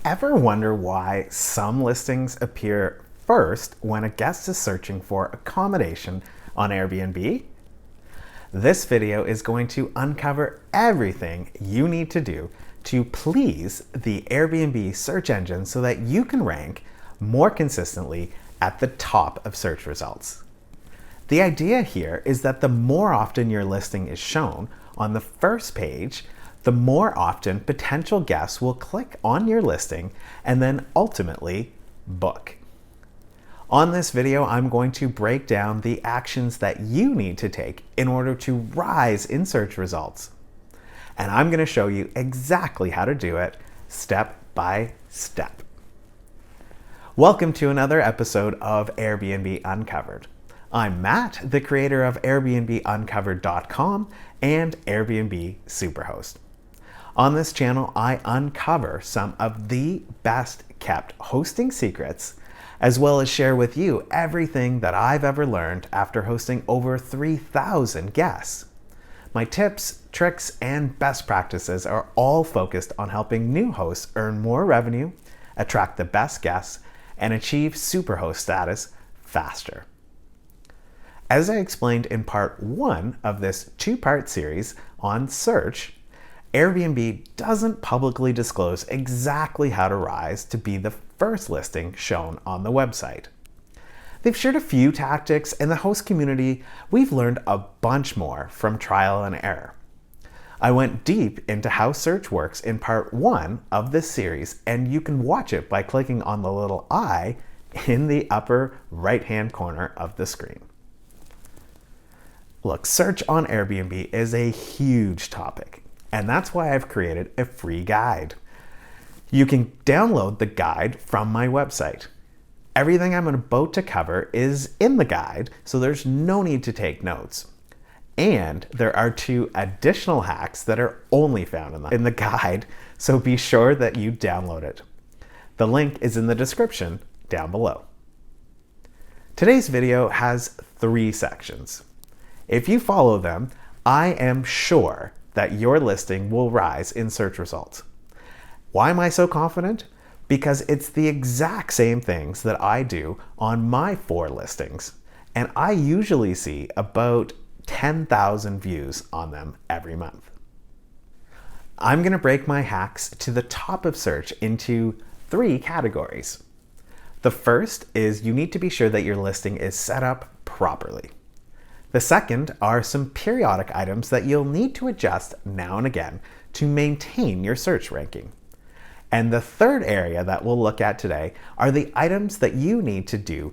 Ever wonder why some listings appear first when a guest is searching for accommodation on Airbnb? This video is going to uncover everything you need to do to please the Airbnb search engine so that you can rank more consistently at the top of search results. The idea here is that the more often your listing is shown on the first page, the more often potential guests will click on your listing and then ultimately book. On this video, I'm going to break down the actions that you need to take in order to rise in search results. And I'm going to show you exactly how to do it step by step. Welcome to another episode of Airbnb Uncovered. I'm Matt, the creator of AirbnbUncovered.com and Airbnb Superhost. On this channel, I uncover some of the best kept hosting secrets, as well as share with you everything that I've ever learned after hosting over 3,000 guests. My tips, tricks, and best practices are all focused on helping new hosts earn more revenue, attract the best guests, and achieve superhost status faster. As I explained in part 1 of this two-part series on search, Airbnb doesn't publicly disclose exactly how to rise to be the first listing shown on the website. They've shared a few tactics, and the host community, we've learned a bunch more from trial and error. I went deep into how search works in part 1 of this series, and you can watch it by clicking on the little I in the upper right-hand corner of the screen. Look, search on Airbnb is a huge topic, and that's why I've created a free guide. You can download the guide from my website. Everything I'm about to cover is in the guide, so there's no need to take notes. And there are 2 additional hacks that are only found in the guide, so be sure that you download it. The link is in the description down below. Today's video has 3 sections. If you follow them, I am sure that your listing will rise in search results. Why am I so confident? Because it's the exact same things that I do on my 4 listings, and I usually see about 10,000 views on them every month. I'm going to break my hacks to the top of search into 3 categories. The first is you need to be sure that your listing is set up properly. The second are some periodic items that you'll need to adjust now and again to maintain your search ranking. And the third area that we'll look at today are the items that you need to do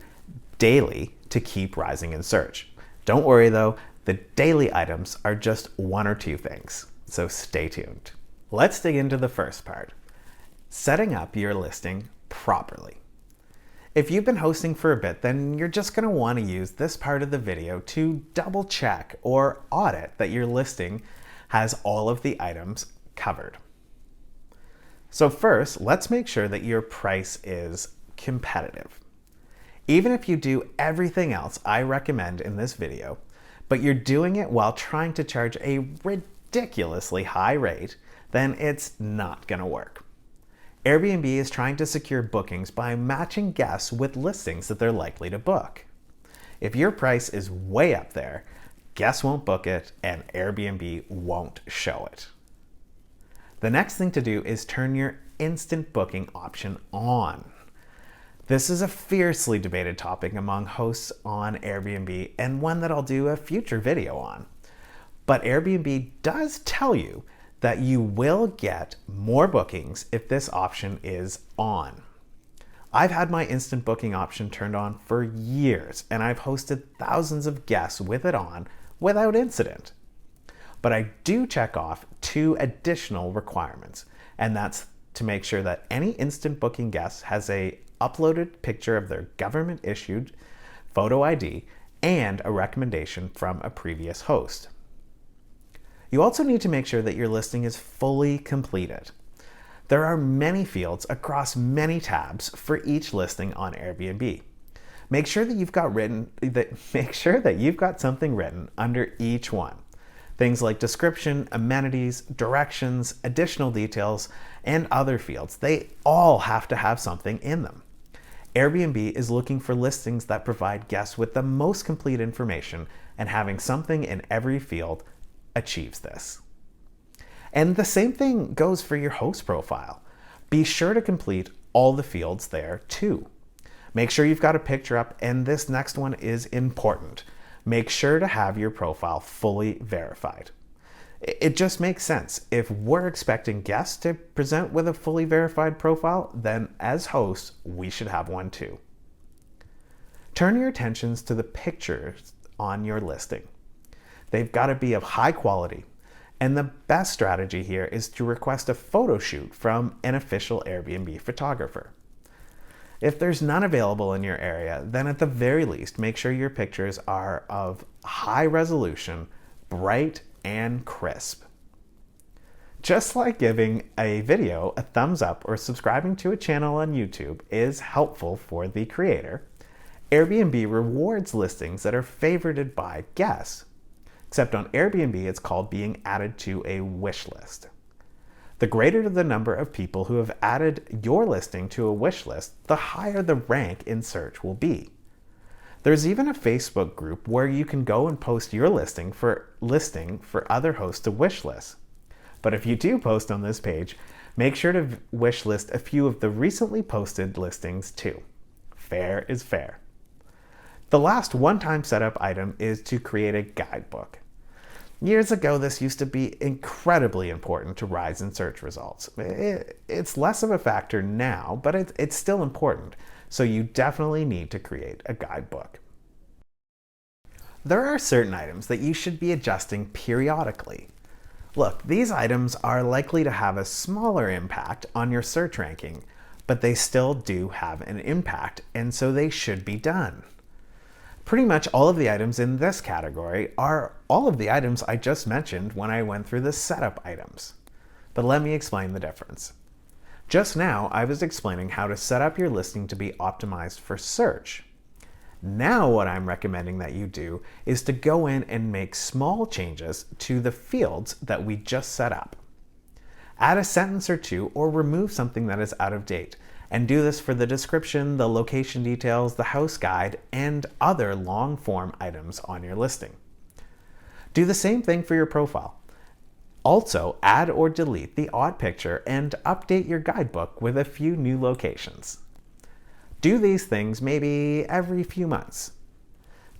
daily to keep rising in search. Don't worry though, the daily items are just 1 or 2 things, so stay tuned. Let's dig into the first part, setting up your listing properly. If you've been hosting for a bit, then you're just going to want to use this part of the video to double check or audit that your listing has all of the items covered. So first, let's make sure that your price is competitive. Even if you do everything else I recommend in this video, but you're doing it while trying to charge a ridiculously high rate, then it's not going to work. Airbnb is trying to secure bookings by matching guests with listings that they're likely to book. If your price is way up there, guests won't book it and Airbnb won't show it. The next thing to do is turn your instant booking option on. This is a fiercely debated topic among hosts on Airbnb and one that I'll do a future video on. But Airbnb does tell you that you will get more bookings if this option is on. I've had my instant booking option turned on for years, and I've hosted thousands of guests with it on without incident. But I do check off 2 additional requirements, and that's to make sure that any instant booking guest has a uploaded picture of their government issued photo ID and a recommendation from a previous host. You also need to make sure that your listing is fully completed. There are many fields across many tabs for each listing on Airbnb. Make sure that you've got something written under each one. Things like description, amenities, directions, additional details, and other fields, they all have to have something in them. Airbnb is looking for listings that provide guests with the most complete information, and having something in every field achieves this. And the same thing goes for your host profile. Be sure to complete all the fields there too. Make sure you've got a picture up, and this next one is important. Make sure to have your profile fully verified. It just makes sense. If we're expecting guests to present with a fully verified profile, then as hosts, we should have one too. Turn your attentions to the pictures on your listing. They've got to be of high quality, and the best strategy here is to request a photo shoot from an official Airbnb photographer. If there's none available in your area, then at the very least, make sure your pictures are of high resolution, bright, and crisp. Just like giving a video a thumbs up or subscribing to a channel on YouTube is helpful for the creator, Airbnb rewards listings that are favorited by guests. Except on Airbnb, it's called being added to a wish list. The greater the number of people who have added your listing to a wish list, the higher the rank in search will be. There's even a Facebook group where you can go and post your listing for other hosts to wish list. But if you do post on this page, make sure to wish list a few of the recently posted listings too. Fair is fair. The last one-time setup item is to create a guidebook. Years ago, this used to be incredibly important to rise in search results. It's less of a factor now, but it's still important, so you definitely need to create a guidebook. There are certain items that you should be adjusting periodically. Look, these items are likely to have a smaller impact on your search ranking, but they still do have an impact, and so they should be done. Pretty much all of the items in this category are all of the items I just mentioned when I went through the setup items. But let me explain the difference. Just now, I was explaining how to set up your listing to be optimized for search. Now what I'm recommending that you do is to go in and make small changes to the fields that we just set up. Add a sentence or two or remove something that is out of date. And do this for the description, the location details, the house guide, and other long-form items on your listing. Do the same thing for your profile. Also, add or delete the odd picture and update your guidebook with a few new locations. Do these things maybe every few months.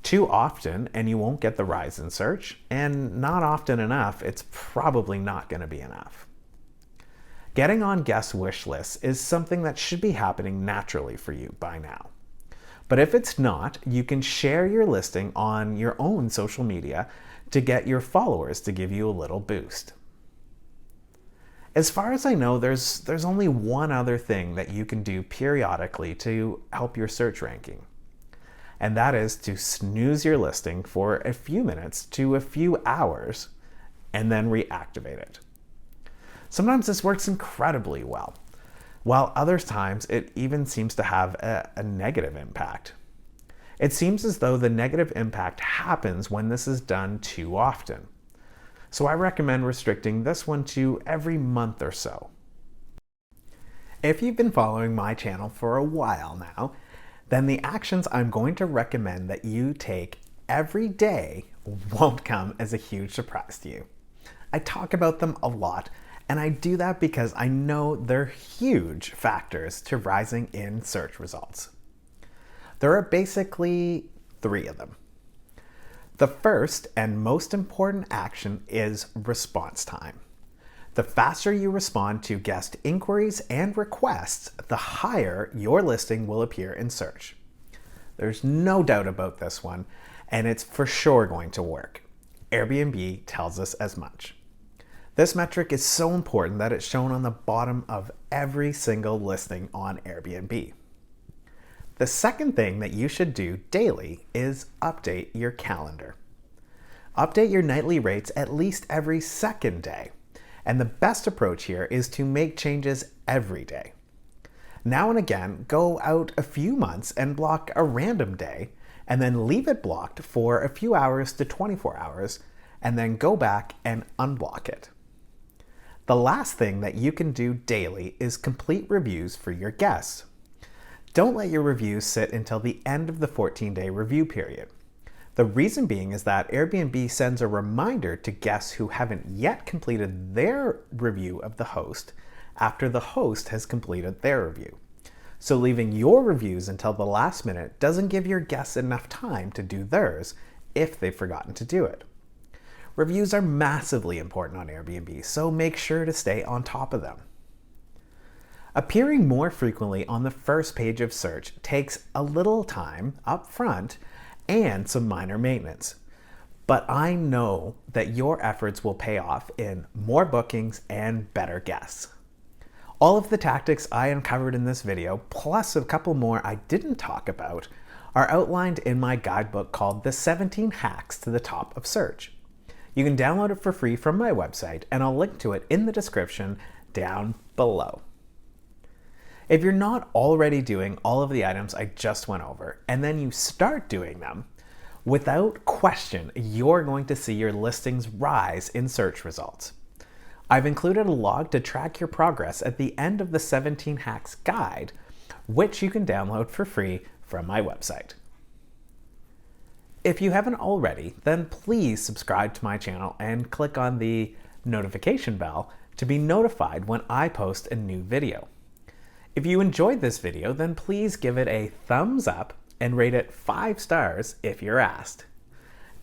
Too often, and you won't get the rise in search, and not often enough, it's probably not going to be enough. Getting on guest wish lists is something that should be happening naturally for you by now. But if it's not, you can share your listing on your own social media to get your followers to give you a little boost. As far as I know, there's only one other thing that you can do periodically to help your search ranking. And that is to snooze your listing for a few minutes to a few hours and then reactivate it. Sometimes this works incredibly well, while other times it even seems to have a negative impact. It seems as though the negative impact happens when this is done too often. So I recommend restricting this one to every month or so. If you've been following my channel for a while now, then the actions I'm going to recommend that you take every day won't come as a huge surprise to you. I talk about them a lot, and I do that because I know they're huge factors to rising in search results. There are basically 3 of them. The first and most important action is response time. The faster you respond to guest inquiries and requests, the higher your listing will appear in search. There's no doubt about this one, and it's for sure going to work. Airbnb tells us as much. This metric is so important that it's shown on the bottom of every single listing on Airbnb. The second thing that you should do daily is update your calendar. Update your nightly rates at least every second day. And the best approach here is to make changes every day. Now and again, go out a few months and block a random day, and then leave it blocked for a few hours to 24 hours, and then go back and unblock it. The last thing that you can do daily is complete reviews for your guests. Don't let your reviews sit until the end of the 14-day review period. The reason being is that Airbnb sends a reminder to guests who haven't yet completed their review of the host after the host has completed their review. So leaving your reviews until the last minute doesn't give your guests enough time to do theirs if they've forgotten to do it. Reviews are massively important on Airbnb, so make sure to stay on top of them. Appearing more frequently on the first page of search takes a little time up front and some minor maintenance. But I know that your efforts will pay off in more bookings and better guests. All of the tactics I uncovered in this video, plus a couple more I didn't talk about, are outlined in my guidebook called The 17 Hacks to the Top of Search. You can download it for free from my website, and I'll link to it in the description down below. If you're not already doing all of the items I just went over, and then you start doing them, without question, you're going to see your listings rise in search results. I've included a log to track your progress at the end of the 17 Hacks guide, which you can download for free from my website. If you haven't already, then please subscribe to my channel and click on the notification bell to be notified when I post a new video. If you enjoyed this video, then please give it a thumbs up and rate it 5 stars if you're asked.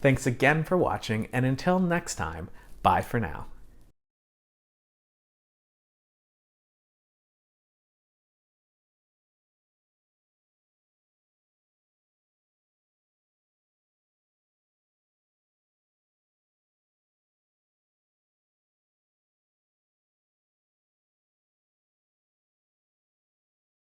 Thanks again for watching, and until next time, bye for now.